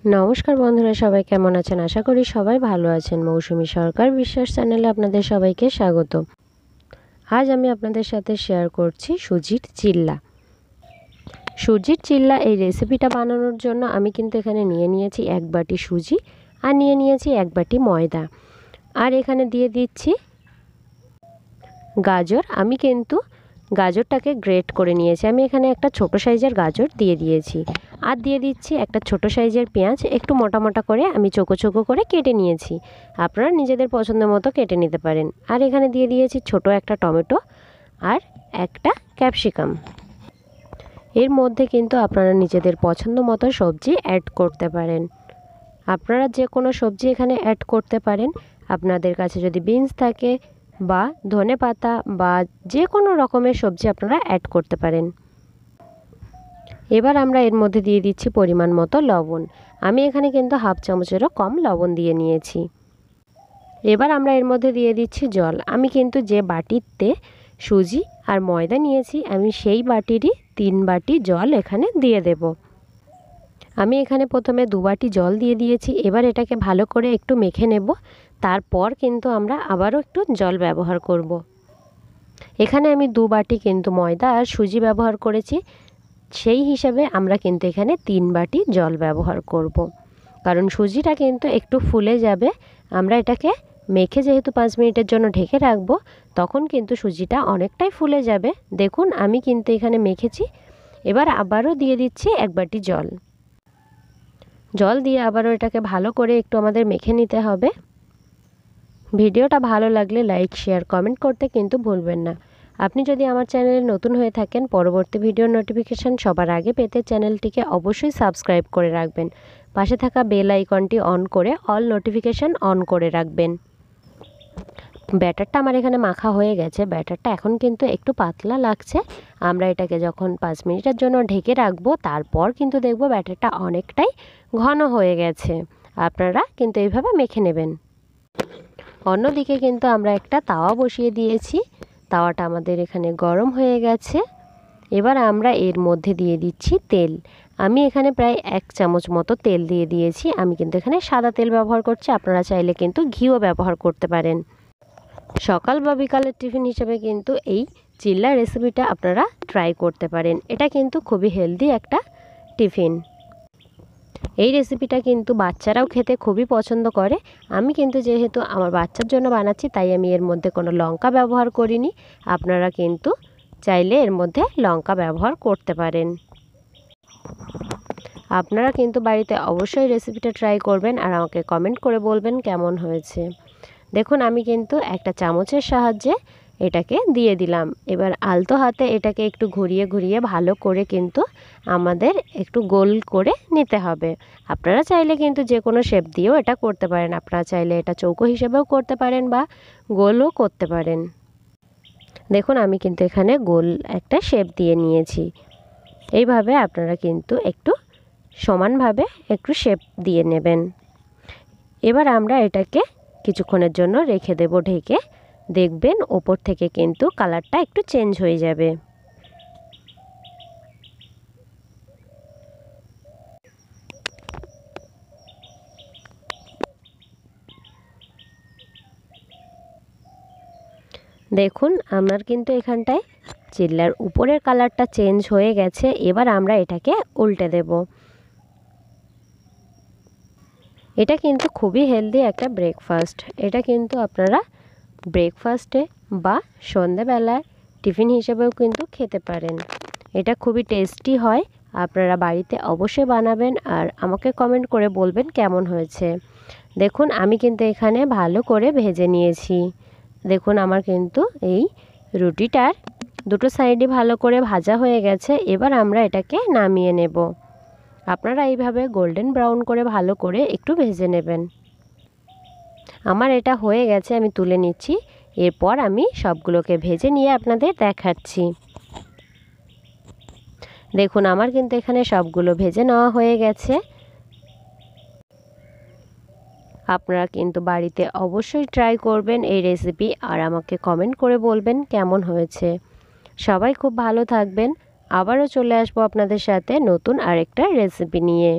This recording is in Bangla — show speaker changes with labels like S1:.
S1: नमस्कार बंधुरा सबाई केमन आছেন आशा करी सबाई भालो आছেন। मौसुमी सरकार विश्वास चैनेले आपनादेर सबाइके स्वागत। आज आमी आपनादेर साथे शेयर करछि सुजिर चिल्ला। सुजिर चिल्ला এই রেসিপিটা বানানোর জন্য আমি কিন্তু এখানে নিয়ে নিয়েছি এক বাটি সুজি আর নিয়ে নিয়েছি এক বাটি ময়দা আর এখানে দিয়ে দিচ্ছি গাজর। আমি কিন্তু গাজরটাকে গ্রেট করে নিয়েছি। আমি এখানে একটা ছোট সাইজের গাজর দিয়ে দিয়েছি আর দিয়ে দিচ্ছি একটা ছোট সাইজের পেঁয়াজ একটু মোটা মোটা করে আমি চোকো চোকো করে কেটে নিয়েছি। আপনারা নিজেদের পছন্দ মতো কেটে নিতে পারেন। আর এখানে দিয়ে দিয়েছি ছোট একটা টমেটো আর একটা ক্যাপসিকাম। এর মধ্যে কিন্তু আপনারা নিজেদের পছন্দ মতো সবজি অ্যাড করতে পারেন। আপনারা যে কোনো সবজি এখানে অ্যাড করতে পারেন। আপনাদের কাছে যদি বিনস থাকে বা ধনে পাতা বা যে কোনো রকমের সবজি আপনারা অ্যাড করতে পারেন। এবার আমরা এর মধ্যে দিয়ে দিচ্ছি পরিমাণ মতো লবণ। আমি এখানে কিন্তু হাফ চামচেরও কম লবণ দিয়ে নিয়েছি। এবার আমরা এর মধ্যে দিয়ে দিচ্ছি জল। আমি কিন্তু যে বাটিতে সুজি আর ময়দা নিয়েছি আমি সেই বাটিরই 3 বাটি জল এখানে দিয়ে দেব। আমি এখানে প্রথমে 2 বাটি জল দিয়ে দিয়েছি। এবার এটাকে ভালো করে একটু মেখে নেব। তারপর কিন্তু আমরা আবারও একটু জল ব্যবহার করব। এখানে আমি 2 বাটি কিন্তু ময়দা আর সুজি ব্যবহার করেছি, সেই হিসাবে আমরা কিন্তু এখানে 3 বাটি জল ব্যবহার করব। কারণ সুজিটা কিন্তু একটু ফুলে যাবে। আমরা এটাকে মেখে যেহেতু 5 মিনিটের জন্য ঢেকে রাখবো তখন কিন্তু সুজিটা অনেকটাই ফুলে যাবে। দেখুন আমি কিন্তু এখানে মেখেছি। এবার আবারও দিয়ে দিচ্ছি 1 বাটি জল। জল দিয়ে আবারও এটাকে ভালো করে একটু আমাদের মেখে নিতে হবে। ভিডিওটা ভালো লাগলে লাইক শেয়ার কমেন্ট করতে কিন্তু ভুলবেন না। আপনি যদি আমার চ্যানেলে নতুন হয়ে থাকেন পরবর্তী ভিডিওর নোটিফিকেশান সবার আগে পেতে চ্যানেলটিকে অবশ্যই সাবস্ক্রাইব করে রাখবেন। পাশে থাকা বেল আইকনটি অন করে অল নোটিফিকেশান অন করে রাখবেন। ব্যাটারটা আমার এখানে মাখা হয়ে গেছে। ব্যাটারটা এখন কিন্তু একটু পাতলা লাগছে। আমরা এটাকে যখন 5 মিনিটের জন্য ঢেকে রাখবো তারপর কিন্তু দেখব ব্যাটারটা অনেকটাই ঘন হয়ে গেছে। আপনারা কিন্তু এইভাবে মেখে নেবেন। অন্যদিকে কিন্তু আমরা একটা তাওয়া বসিয়ে দিয়েছি। তাওয়াটা আমাদের এখানে গরম হয়ে গেছে। এবার আমরা এর মধ্যে দিয়ে দিচ্ছি তেল। আমি এখানে প্রায় 1 চামচ মতো তেল দিয়ে দিয়েছি। আমি কিন্তু এখানে সাদা তেল ব্যবহার করছি। আপনারা চাইলে কিন্তু ঘিও ব্যবহার করতে পারেন। সকাল বা বিকালের টিফিন হিসেবে কিন্তু এই চিল্লা রেসিপিটা আপনারা ট্রাই করতে পারেন। এটা কিন্তু খুবই হেলদি একটা টিফিন। এই রেসিপিটা কিন্তু বাচ্চারাও খেতে খুবই পছন্দ করে। আমি কিন্তু যেহেতু আমার বাচ্চার জন্য বানাচ্ছি তাই আমি এর মধ্যে কোনো লঙ্কা ব্যবহার করিনি। আপনারা কিন্তু চাইলে এর মধ্যে লঙ্কা ব্যবহার করতে পারেন। আপনারা কিন্তু বাড়িতে অবশ্যই রেসিপিটা ট্রাই করবেন আর আমাকে কমেন্ট করে বলবেন কেমন হয়েছে। দেখুন আমি কিন্তু একটা চামচের সাহায্যে এটাকে দিয়ে দিলাম। এবার আলতো হাতে এটাকে একটু ঘুরিয়ে ঘুরিয়ে ভালো করে কিন্তু আমাদের একটু গোল করে নিতে হবে। আপনারা চাইলে কিন্তু যে কোনো শেপ দিয়েও এটা করতে পারেন। আপনারা চাইলে এটা চৌকো হিসেবেও করতে পারেন বা গোলও করতে পারেন। দেখুন আমি কিন্তু এখানে গোল একটা শেপ দিয়ে নিয়েছি। এইভাবে আপনারা কিন্তু একটু সমানভাবে একটু শেপ দিয়ে নেবেন। এবার আমরা এটাকে কিছুক্ষণের জন্য রেখে দেব ঢেকে। দেখবেন ওপর থেকে কিন্তু কালারটা একটু চেঞ্জ হয়ে যাবে। দেখুন আমার কিন্তু এখানটায় চিল্লার উপরের কালারটা চেঞ্জ হয়ে গেছে। এবার আমরা এটাকে উল্টে দেব। এটা কিন্তু খুবই হেলদি একটা ব্রেকফাস্ট। এটা কিন্তু আপনারা ব্রেকফাস্টে বা সন্ধ্যাবেলায় টিফিন হিসেবেও কিন্তু খেতে পারেন। এটা খুবই টেস্টি হয়। আপনারা বাড়িতে অবশ্যই বানাবেন আর আমাকে কমেন্ট করে বলবেন কেমন হয়েছে। দেখুন আমি কিন্তু এখানে ভালো করে ভেজে নিয়েছি। দেখুন আমার কিন্তু এই রুটিটার দুটো সাইডই ভালো করে ভাজা হয়ে গেছে। এবার আমরা এটাকে নামিয়ে নেব। আপনারা এইভাবে গোল্ডেন ব্রাউন করে ভালো করে একটু ভেজে নেবেন। আমার এটা হয়ে গেছে, আমি তুলে নিচ্ছি। এরপর আমি সবগুলোকে ভেজে নিয়ে আপনাদের দেখাচ্ছি। দেখুন আমার কিন্তু এখানে সবগুলো ভেজে নেওয়া হয়ে গেছে। আপনারা কিন্তু বাড়িতে অবশ্যই ট্রাই করবেন এই রেসিপি আর আমাকে কমেন্ট করে বলবেন কেমন হয়েছে। সবাই খুব ভালো থাকবেন। আবারও চলে আসবো আপনাদের সাথে নতুন আরেকটা রেসিপি নিয়ে।